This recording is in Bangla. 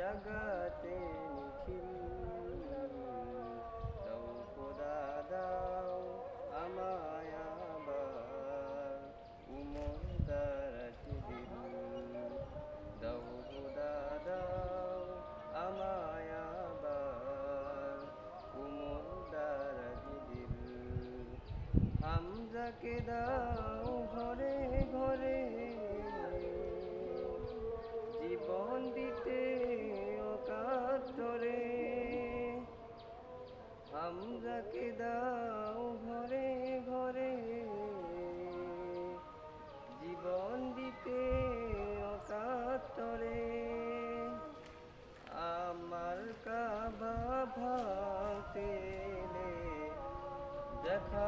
জাগাতে নিখিল দাও খোদা দাও আমায় আবার উমর দারাজ দিল দাও খোদা দাও আমায় আবার উমর দারাজ দিল হামজাকে দাও ঘরে ঘরে জীবন দিতে অকাতরে হামজাকে দাও ঘরে ঘরে জীবন দিতে অকাতরে আমার কাবা ভাঙতে দেখা